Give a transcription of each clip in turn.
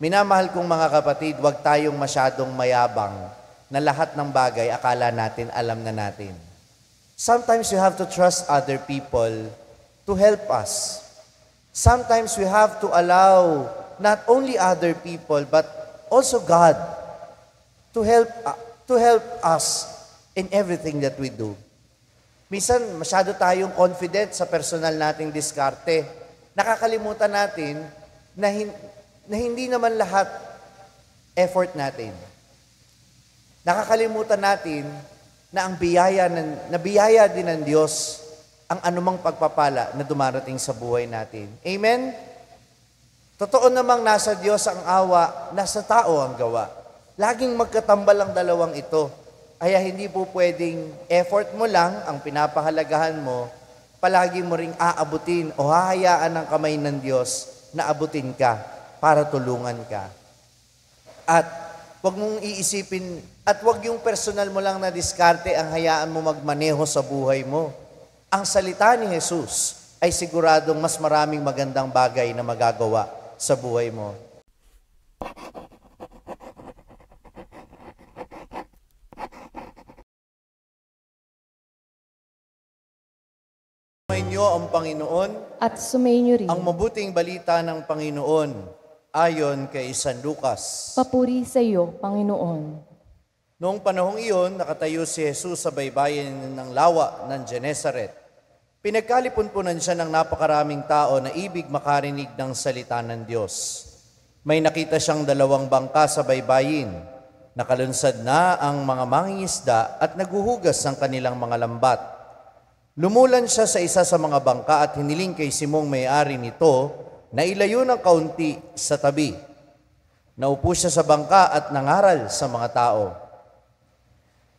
Minamahal kong mga kapatid, huwag tayong masyadong mayabang na lahat ng bagay akala natin, alam na natin. Sometimes we have to trust other people to help us. Sometimes we have to allow not only other people but also God to help us in everything that we do. Minsan, masyado tayong confident sa personal nating diskarte. Nakakalimutan natin na hindi naman lahat effort natin. Nakakalimutan natin na ang biyaya din ng Diyos ang anumang pagpapala na dumarating sa buhay natin. Amen? Totoo namang nasa Diyos ang awa, nasa tao ang gawa. Laging magkatambal ang dalawang ito. Kaya hindi po pwedeng effort mo lang ang pinapahalagahan mo, palagi mo ring aabutin o hahayaan ng kamay ng Diyos na abutin ka para tulungan ka. At wag mong iisipin, at wag yung personal mo lang na diskarte ang hayaan mo magmaneho sa buhay mo. Ang salita ni Jesus ay siguradong mas maraming magandang bagay na magagawa sa buhay mo. Sumainyo ang Panginoon at sumainyo rin ang mabuting balita ng Panginoon ayon kay San Lucas. Papuri sa iyo, Panginoon. Noong panahong iyon, nakatayo si Jesus sa baybayin ng lawa ng Genesaret. Pinagkalipunpunan siya ng napakaraming tao na ibig makarinig ng salita ng Diyos. May nakita siyang dalawang bangka sa baybayin. Nakalunsad na ang mga mangingisda at naguhugas ng kanilang mga lambat. Lumulan siya sa isa sa mga bangka at hiniling kay Simong may-ari nito na ilayo ng kaunti sa tabi. Naupo siya sa bangka at nangaral sa mga tao.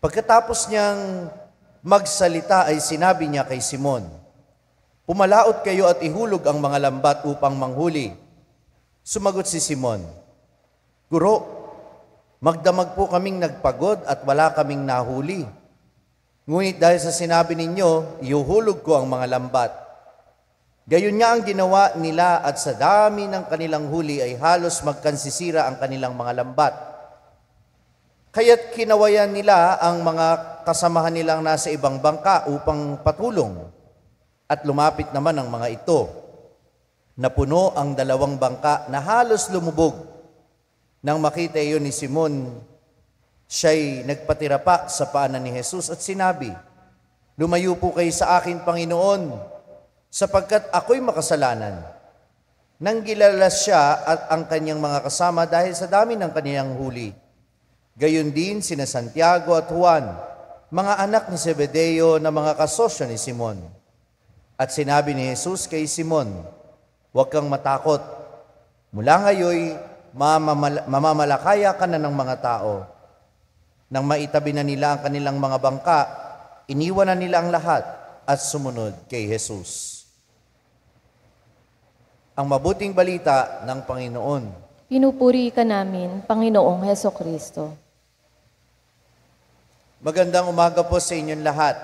Pagkatapos niyang magsalita ay sinabi niya kay Simon, "Pumalaot kayo at ihulog ang mga lambat upang manghuli." Sumagot si Simon, "Guro, magdamag po kaming nagpagod at wala kaming nahuli. Ngunit dahil sa sinabi ninyo, ihuhulog ko ang mga lambat." Gayon nga ang ginawa nila at sa dami ng kanilang huli ay halos magkansisira ang kanilang mga lambat. Kaya't kinawayan nila ang mga kasamahan nilang nasa ibang bangka upang patulong. At lumapit naman ang mga ito. Napuno ang dalawang bangka na halos lumubog. Nang makita iyon ni Simon, siya'y nagpatira pa sa paanan ni Jesus at sinabi, "Lumayo po kayo sa akin, Panginoon, sapagkat ako'y makasalanan." Nang gilalas siya at ang kanyang mga kasama dahil sa dami ng kanilang huli. Gayon din sina Santiago at Juan, mga anak ni Zebedeo na mga kasosyo ni Simon. At sinabi ni Jesus kay Simon, "Huwag kang matakot. Mula ngayon, mamamalakaya ka na ng mga tao." Nang maitabi na nila ang kanilang mga bangka, iniwan na nila ang lahat at sumunod kay Jesus. Ang mabuting balita ng Panginoon. Pinupuri ka namin, Panginoong Hesukristo. Magandang umaga po sa inyong lahat.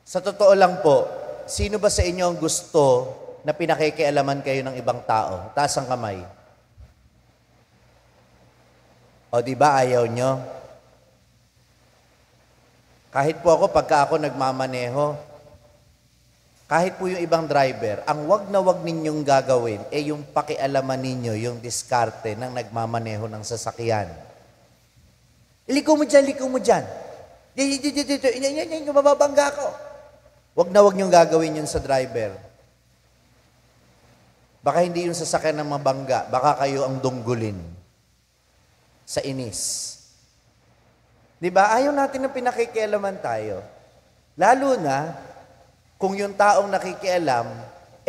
Sa totoo lang po, sino ba sa inyo ang gusto na pinakikialaman kayo ng ibang tao? Taas ang kamay. O di ba ayaw nyo? Kahit po ako, pagka ako nagmamaneho, kahit po yung ibang driver, ang wag na wag ninyong gagawin ay yung pakialaman ninyo, yung diskarte ng nagmamaneho ng sasakyan. Liko mo dyan. Dito, mababangga ko. Wag na wag niyong gagawin yun sa driver. Baka hindi yung sasakyan ng mabangga, baka kayo ang dunggulin sa inis. Diba? Ayaw natin ng pinakikialaman tayo. Lalo na, kung yung taong nakikialam,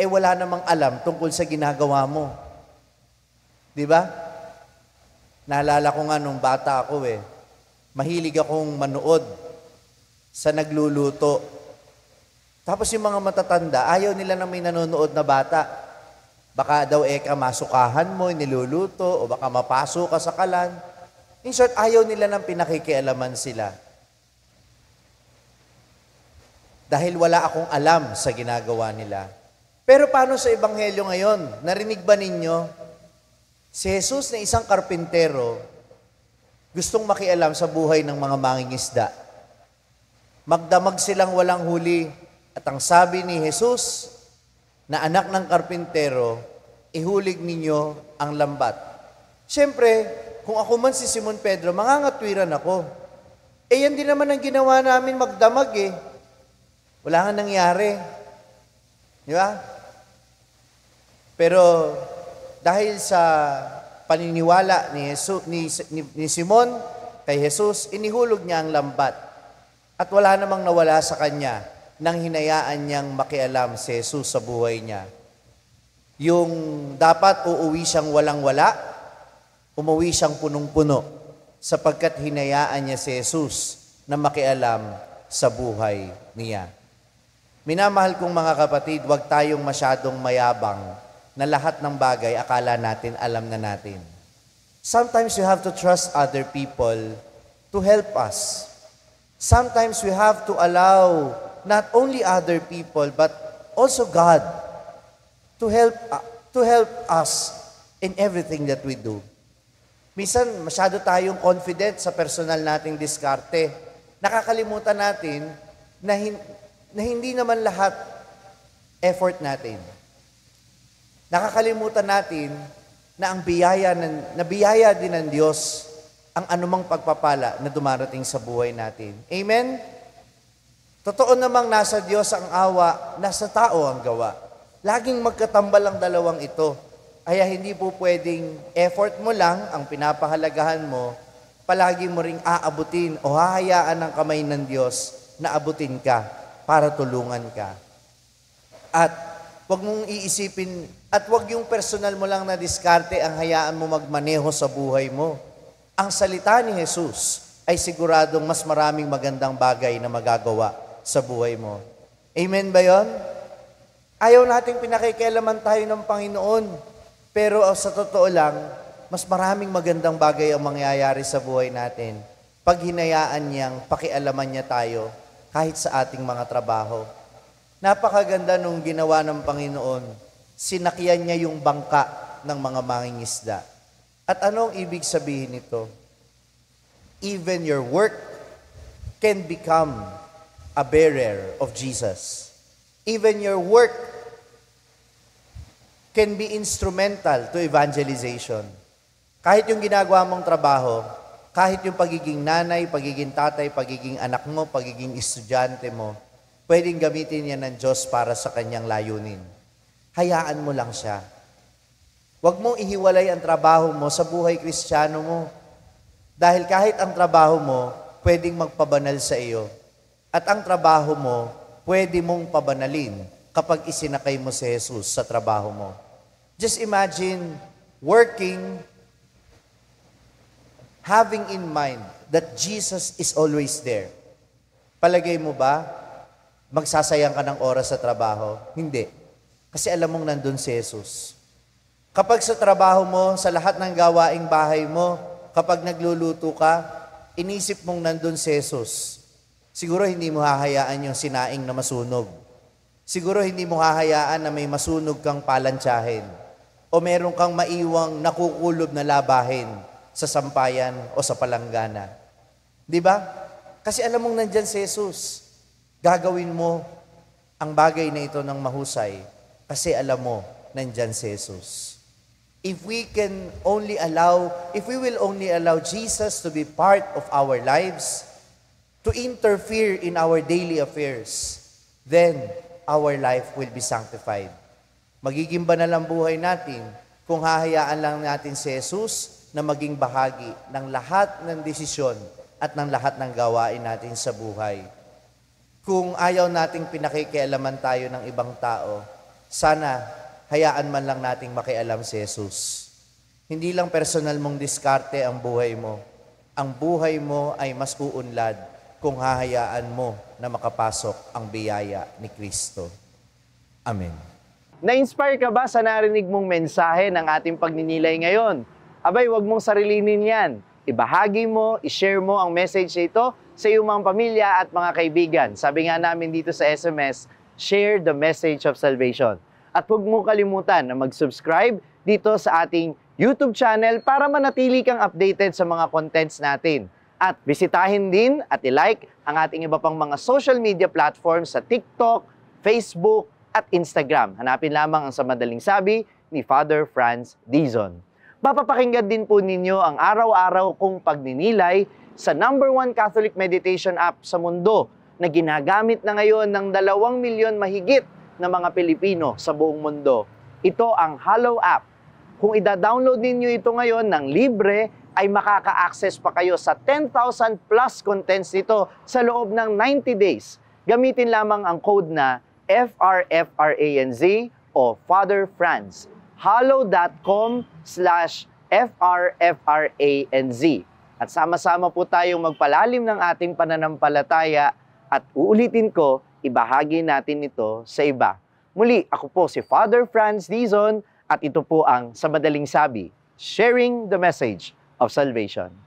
wala namang alam tungkol sa ginagawa mo. Diba? Naalala ko nga nung bata ako mahilig akong manood sa nagluluto. Tapos yung mga matatanda, ayaw nila na may nanonood na bata. Baka daw masukahan mo, niluluto, o baka mapaso ka sa kalan. In short, ayaw nila ng pinakikialaman sila. Dahil wala akong alam sa ginagawa nila. Pero paano sa Ebanghelyo ngayon? Narinig ba ninyo? Si Jesus na isang karpintero, gustong makialam sa buhay ng mga mangingisda. Magdamag silang walang huli. At ang sabi ni Jesus, na anak ng karpintero, ihulig ninyo ang lambat. Siyempre, kung ako man si Simon Pedro, mangangatwiran ako. Yan din naman ang ginawa namin magdamag eh. Wala nga nangyari. Di ba? Pero dahil sa paniniwala ni Simon kay Jesus, inihulog niya ang lambat. At wala namang nawala sa kanya nang hinayaan niyang makialam si Jesus sa buhay niya. Yung dapat uuwi siyang walang-wala, umuwi siyang punong-puno sapagkat hinayaan niya si Jesus na makialam sa buhay niya. Minamahal kong mga kapatid, huwag tayong masyadong mayabang na lahat ng bagay akala natin alam na natin. Sometimes you have to trust other people to help us. Sometimes we have to allow not only other people but also God to help us in everything that we do. Minsan masyado tayong confident sa personal nating diskarte. Nakakalimutan natin na hindi naman lahat effort natin. Nakakalimutan natin na ang biyaya din ng Diyos ang anumang pagpapala na dumarating sa buhay natin. Amen? Totoo namang nasa Diyos ang awa, nasa tao ang gawa. Laging magkatambal ang dalawang ito. Kaya hindi po pwedeng effort mo lang ang pinapahalagahan mo, palagi mo ring aabutin o hahayaan ng kamay ng Diyos na abutin ka para tulungan ka. At wag mong iisipin, at wag yung personal mo lang na diskarte ang hayaan mo magmaneho sa buhay mo. Ang salita ni Jesus ay siguradong mas maraming magandang bagay na magagawa sa buhay mo. Amen ba yon? Ayaw nating pinakikialaman tayo ng Panginoon. Pero sa totoo lang, mas maraming magandang bagay ang mangyayari sa buhay natin pag hinayaan niyang pakialaman niya tayo kahit sa ating mga trabaho. Napakaganda nung ginawa ng Panginoon. Sinakyan niya yung bangka ng mga mangingisda. At anong ibig sabihin nito? Even your work can become a bearer of Jesus. Even your work can be instrumental to evangelization. Kahit yung ginagawa mong trabaho, kahit yung pagiging nanay, pagiging tatay, pagiging anak mo, pagiging estudyante mo, pwedeng gamitin yan ng Diyos para sa kanyang layunin. Hayaan mo lang siya. Huwag mong ihiwalay ang trabaho mo sa buhay Kristiyano mo. Dahil kahit ang trabaho mo, pwedeng magpabanal sa iyo. At ang trabaho mo, pwede mong pabanalin kapag isinakay mo si Jesus sa trabaho mo. Just imagine working, having in mind that Jesus is always there. Palagay mo ba, magsasayang ka ng oras sa trabaho? Hindi. Kasi alam mong nandun si Jesus. Kapag sa trabaho mo, sa lahat ng gawaing bahay mo, kapag nagluluto ka, inisip mong nandun si Jesus. Siguro hindi mo hahayaan yung sinaing na masunog. Siguro hindi mo hahayaan na may masunog kang palantsahin o meron kang maiwang nakukulob na labahin sa sampayan o sa palanggana. Di ba? Kasi alam mong nandyan si Jesus. Gagawin mo ang bagay na ito ng mahusay kasi alam mo nandyan si Jesus. If we will only allow Jesus to be part of our lives, to interfere in our daily affairs, then our life will be sanctified. Magiging banal ang buhay natin kung hahayaan lang natin si Jesus na maging bahagi ng lahat ng desisyon at ng lahat ng gawain natin sa buhay. Kung ayaw nating pinakikialaman tayo ng ibang tao, sana hayaan man lang nating makialam si Jesus. Hindi lang personal mong diskarte ang buhay mo. Ang buhay mo ay mas uunlad kung hahayaan mo na makapasok ang biyaya ni Kristo. Amen. Na-inspire ka ba sa narinig mong mensahe ng ating pagninilay ngayon? Abay, huwag mong sarilinin yan. Ibahagi mo, ishare mo ang message ito sa iyong mga pamilya at mga kaibigan. Sabi nga namin dito sa SMS, share the message of salvation. At huwag mo kalimutan na mag-subscribe dito sa ating YouTube channel para manatili kang updated sa mga contents natin. At bisitahin din at i-like ang ating iba pang mga social media platforms sa TikTok, Facebook, at Instagram. Hanapin lamang ang Sa Madaling Sabi ni Father Franz Dizon. Mapapakinggan din po ninyo ang araw-araw kong pagninilay sa #1 Catholic meditation app sa mundo na ginagamit na ngayon ng 2 milyon mahigit na mga Pilipino sa buong mundo. Ito ang Hallow app. Kung ida-download ninyo ito ngayon ng libre, ay makaka-access pa kayo sa 10,000 plus contents nito sa loob ng 90 days. Gamitin lamang ang code na FRFRANZ o Father Franz. hallow.com/FRFRANZ. At sama-sama po tayong magpalalim ng ating pananampalataya at uulitin ko, ibahagi natin ito sa iba. Muli, ako po si Father Franz Dizon at ito po ang Sa Madaling Sabi, sharing the message of salvation.